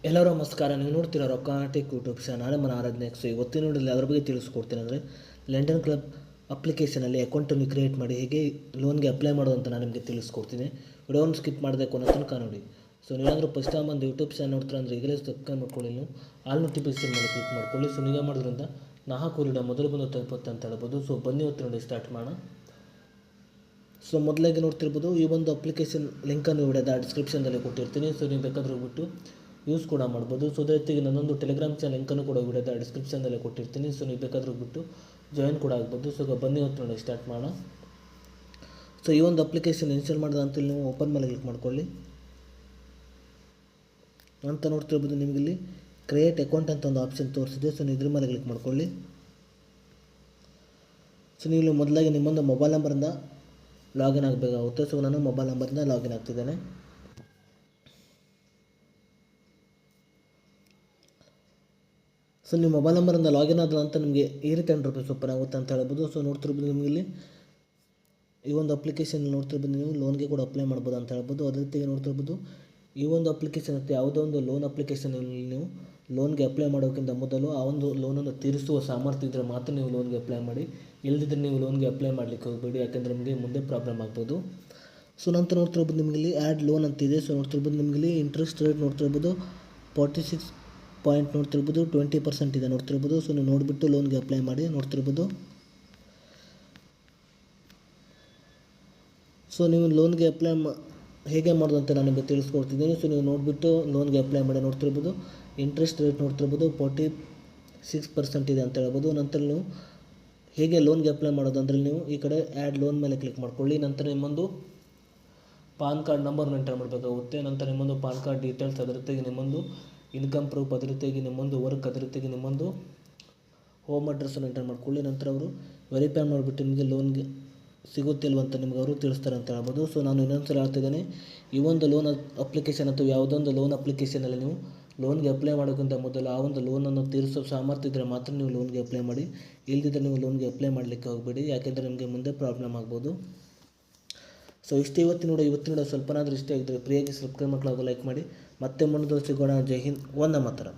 ಎಲ್ಲರೂ ನಮಸ್ಕಾರ. ನೀವು ನೋಡ್ತೀರಾ ರೊಕ್ಕಾಟಿಕ್ ಯೂಟ್ಯೂಬ್ ಚಾನಲ್. ನಾನು ಆರಾಧನೆ. ಸೊ ಇವತ್ತಿನ ನೋಡಲಿ ಅದ್ರ ಬಗ್ಗೆ ತಿಳಿಸ್ಕೊಡ್ತೀನಿ. ಅಂದರೆ ಲಂಡನ್ ಕ್ಲಬ್ ಅಪ್ಲಿಕೇಶನಲ್ಲಿ ಅಕೌಂಟನ್ನು ಕ್ರಿಯೇಟ್ ಮಾಡಿ ಹೇಗೆ ಲೋನ್ಗೆ ಅಪ್ಲೈ ಮಾಡೋದು ಅಂತ ನಾನು ನಿಮಗೆ ತಿಳಿಸ್ಕೊಡ್ತೀನಿ. ವಿಡಿಯೋವನ್ನು ಸ್ಕಿಪ್ ಮಾಡದೆ ಕೊನೆ ತನಕ ನೋಡಿ. ಸೊ ನೀವೇನಾದರೂ ಫಸ್ಟ್ ಟೈಮ್ ಒಂದು ಯೂಟ್ಯೂಬ್ ಚಾನಲ್ ನೋಡ್ತೀರಾ ಅಂದರೆ ಈಗಲೇ ಸಬ್ಸ್ಕ್ರೈಬ್ ಮಾಡ್ಕೊಳ್ಳಿ. ನೀವು ಆಲ್ ನೋಟಿಫಿಕೇಶನ್ ಮೇಲೆ ಕ್ಲಿಕ್ ಮಾಡ್ಕೊಳ್ಳಿ. ಸೊ ನೀವು ಮಾಡೋದ್ರಿಂದ ನಾಲ್ಕು ವಿಡಿಯೋ ಮೊದಲು ಬಂದು ತಲುಪುತ್ತೆ ಅಂತ ಹೇಳ್ಬೋದು. ಸೊ ಬನ್ನಿ ಇವತ್ತು ನೋಡಿ ಸ್ಟಾರ್ಟ್ ಮಾಡೋಣ. ಸೊ ಮೊದಲಾಗಿ ನೋಡ್ತಿರ್ಬೋದು, ಈ ಒಂದು ಅಪ್ಲಿಕೇಶನ್ ಲಿಂಕನ್ನು ವಿಡಿಯೋದ ಡಿಸ್ಕ್ರಿಪ್ಷನ್ದಲ್ಲಿ ಕೊಟ್ಟಿರ್ತೀನಿ. ಸೊ ನೀವು ಬೇಕಾದರೂ ಹೋಗ್ಬಿಟ್ಟು ಯೂಸ್ ಕೂಡ ಮಾಡ್ಬೋದು. ಸೊ ಅದೇ ರೀತಿ ನನ್ನೊಂದು ಟೆಲಿಗ್ರಾಮ್ ಚಾನಲ್ ಲಿಂಕನ್ನು ಕೂಡ ವಿಡಿಯೋದ ಡಿಸ್ಕ್ರಿಪ್ಷನ್ದಲ್ಲಿ ಕೊಟ್ಟಿರ್ತೀನಿ. ಸೊ ನೀವು ಬೇಕಾದರೂ ಹೋಗ್ಬಿಟ್ಟು ಜಾಯಿನ್ ಕೂಡ ಆಗ್ಬೋದು. ಸೊ ಬನ್ನಿ ಇವತ್ತು ನೋಡಿ ಸ್ಟಾರ್ಟ್ ಮಾಡೋಣ. ಸೊ ಈ ಒಂದು ಅಪ್ಲಿಕೇಶನ್ ಇನ್ಸ್ಟಾಲ್ ಮಾಡಿದ ಅಂತೇಳಿ ನೀವು ಓಪನ್ ಮೇಲೆ ಕ್ಲಿಕ್ ಮಾಡ್ಕೊಳ್ಳಿ. ಅಂತ ನೋಡ್ತಿರ್ಬೋದು, ನಿಮಗಿಲ್ಲಿ ಕ್ರಿಯೇಟ್ ಅಕೌಂಟ್ ಅಂತ ಒಂದು ಆಪ್ಷನ್ ತೋರಿಸಿದೆ. ಸೊ ನೀವು ಇದ್ರ ಮೇಲೆ ಕ್ಲಿಕ್ ಮಾಡ್ಕೊಳ್ಳಿ. ಸೊ ನೀವು ಮೊದಲಾಗಿ ನಿಮ್ಮೊಂದು ಮೊಬೈಲ್ ನಂಬರಿಂದ ಲಾಗಿನ್ ಆಗಬೇಕಾಗುತ್ತೆ. ಸೊ ನಾನು ಮೊಬೈಲ್ ನಂಬರಿಂದ ಲಾಗಿನ್ ಆಗ್ತಿದ್ದೇನೆ. ಸೊ ನೀವು ಮೊಬೈಲ್ ನಂಬರಿಂದ ಲಾಗಿನ್ ಆದ ನಂತರ ನಿಮಗೆ ಈ ರೀತಿ ₹100 ಓಪನ್ ಆಗುತ್ತೆ ಅಂತ ಹೇಳ್ಬೋದು. ಸೊ ನೋಡ್ತಿರ್ಬೋದು, ನಿಮಗೆ ಇಲ್ಲಿ ಈ ಒಂದು ಅಪ್ಲಿಕೇಶನ್ ನೋಡ್ತಿರ್ಬೋದು, ನೀವು ಲೋನ್ಗೆ ಕೂಡ ಅಪ್ಲೈ ಮಾಡ್ಬೋದು ಅಂತ ಹೇಳ್ಬೋದು. ಅದೇ ರೀತಿ ನೋಡ್ತಿರ್ಬೋದು, ಈ ಒಂದು ಅಪ್ಲಿಕೇಶನ್ ಅಥವಾ ಯಾವುದೋ ಒಂದು ಲೋನ್ ಅಪ್ಲಿಕೇಶನಲ್ಲಿ ನೀವು ಲೋನ್ಗೆ ಅಪ್ಲೈ ಮಾಡೋಕ್ಕಿಂತ ಮೊದಲು ಆ ಒಂದು ಲೋನನ್ನು ತೀರಿಸುವ ಸಾಮರ್ಥ್ಯ ಇದ್ದರೆ ಮಾತ್ರ ನೀವು ಲೋನ್ಗೆ ಅಪ್ಲೈ ಮಾಡಿ. ಇಲ್ಲದಿದ್ದರೆ ನೀವು ಲೋನ್ಗೆ ಅಪ್ಲೈ ಮಾಡಲಿಕ್ಕೆ ಹೋಗಬೇಡಿ, ಯಾಕೆಂದರೆ ನಿಮಗೆ ಮುಂದೆ ಪ್ರಾಬ್ಲಮ್ ಆಗ್ಬೋದು. ಸೊ ನಂತರ ನೋಡ್ತಿರ್ಬೋದು, ನಿಮಗಿಲ್ಲಿ ಆ್ಯಡ್ ಲೋನ್ ಅಂತಿದೆ. ಸೊ ನೋಡ್ತಿರ್ಬೋದು, ನಿಮಗಿಲ್ಲಿ ಇಂಟ್ರೆಸ್ಟ್ ರೇಟ್ ನೋಡ್ತಿರ್ಬೋದು 46 ಪಾಯಿಂಟ್ ನೋಡ್ತಿರ್ಬೋದು 20% ಇದೆ ನೋಡ್ತಿರ್ಬೋದು. ಸೊ ನೀವು ನೋಡಿಬಿಟ್ಟು ಲೋನ್ಗೆ ಅಪ್ಲೈ ಮಾಡಿ ನೋಡ್ತಿರ್ಬೋದು. ಸೊ ನೀವು ಲೋನ್ಗೆ ಅಪ್ಲೈ ಹೇಗೆ ಮಾಡೋದು ಅಂತ ನಾನು ನಿಮಗೆ ತಿಳಿಸ್ಕೊಡ್ತಿದ್ದೀನಿ. ಸೊ ನೀವು ನೋಡಿಬಿಟ್ಟು ಲೋನ್ಗೆ ಅಪ್ಲೈ ಮಾಡಿ ನೋಡ್ತಿರ್ಬೋದು. ಇಂಟ್ರೆಸ್ಟ್ ರೇಟ್ ನೋಡ್ತಿರ್ಬೋದು 46% ಇದೆ ಅಂತ ಹೇಳ್ಬೋದು. ನಂತರ ನೀವು ಹೇಗೆ ಲೋನ್ಗೆ ಅಪ್ಲೈ ಮಾಡೋದು ಅಂದರೆ ನೀವು ಈ ಕಡೆ ಆ್ಯಡ್ ಲೋನ್ ಮೇಲೆ ಕ್ಲಿಕ್ ಮಾಡ್ಕೊಳ್ಳಿ. ನಂತರ ನಿಮ್ಮೊಂದು ಪಾನ್ ಕಾರ್ಡ್ ನಂಬರ್ನ ಎಂಟರ್ ಮಾಡಬೇಕಾಗುತ್ತೆ. ನಂತರ ನಿಮ್ಮೊಂದು ಪಾನ್ ಕಾರ್ಡ್ ಡೀಟೇಲ್ಸ್, ಅದರ ಜೊತೆಗೆ ನಿಮ್ಮೊಂದು ಇನ್ಕಮ್ ಪ್ರೂಫ್, ಅದರ ಜೊತೆಗೆ ನಿಮ್ಮೊಂದು ವರ್ಕ್, ಅದರ ಜೊತೆಗೆ ನಿಮ್ಮೊಂದು ಹೋಮ್ ಅಡ್ರೆಸ್ಸನ್ನು ಎಂಟರ್ ಮಾಡ್ಕೊಳ್ಳಿ. ನಂತರ ಅವರು ವೆರಿಫೈ ಮಾಡಿಬಿಟ್ಟು ನಿಮಗೆ ಲೋನ್ಗೆ ಸಿಗುತ್ತಿಲ್ವ ಅಂತ ನಿಮ್ಗೆ ಅವರು ತಿಳಿಸ್ತಾರೆ ಅಂತ ಹೇಳ್ಬೋದು. ಸೊ ನಾನು ಇನ್ನೊಂದು ಸಲ ಹೇಳ್ತಿದ್ದೇನೆ, ಈ ಒಂದು ಲೋನ್ ಅಪ್ಲಿಕೇಶನ್ ಅಥವಾ ಯಾವುದೊಂದು ಲೋನ್ ಅಪ್ಲಿಕೇಶನಲ್ಲಿ ನೀವು ಲೋನ್ಗೆ ಅಪ್ಲೈ ಮಾಡೋಕ್ಕಿಂತ ಮೊದಲು ಆ ಒಂದು ಲೋನನ್ನು ತೀರಿಸೋ ಸಾಮರ್ಥ್ಯ ಇದ್ದರೆ ಮಾತ್ರ ನೀವು ಲೋನ್ಗೆ ಅಪ್ಲೈ ಮಾಡಿ. ಇಲ್ಲದಿದ್ದರೆ ನೀವು ಲೋನ್ಗೆ ಅಪ್ಲೈ ಮಾಡಲಿಕ್ಕೆ ಹೋಗಬೇಡಿ, ಯಾಕೆಂದರೆ ನಿಮಗೆ ಮುಂದೆ ಪ್ರಾಬ್ಲಮ್ ಆಗ್ಬೋದು. ಸೊ ಇಷ್ಟು ಇವತ್ತಿನ ಸ್ವಲ್ಪನಾದರೂ ಇಷ್ಟ ಆಗಿದ್ದರೆ ಪ್ರಿಯಾಗಿ ಸಬ್ಸ್ಕ್ರೈಬ್ ಮಾಡಲಾಗೋ ಲೈಕ್ ಮಾಡಿ. ಮತ್ತೆ ಮುಂದೆ ಸಿಗೋಣ. ಜೈ ಹಿಂದ್, ವಂದೇ ಮಾತರಂ.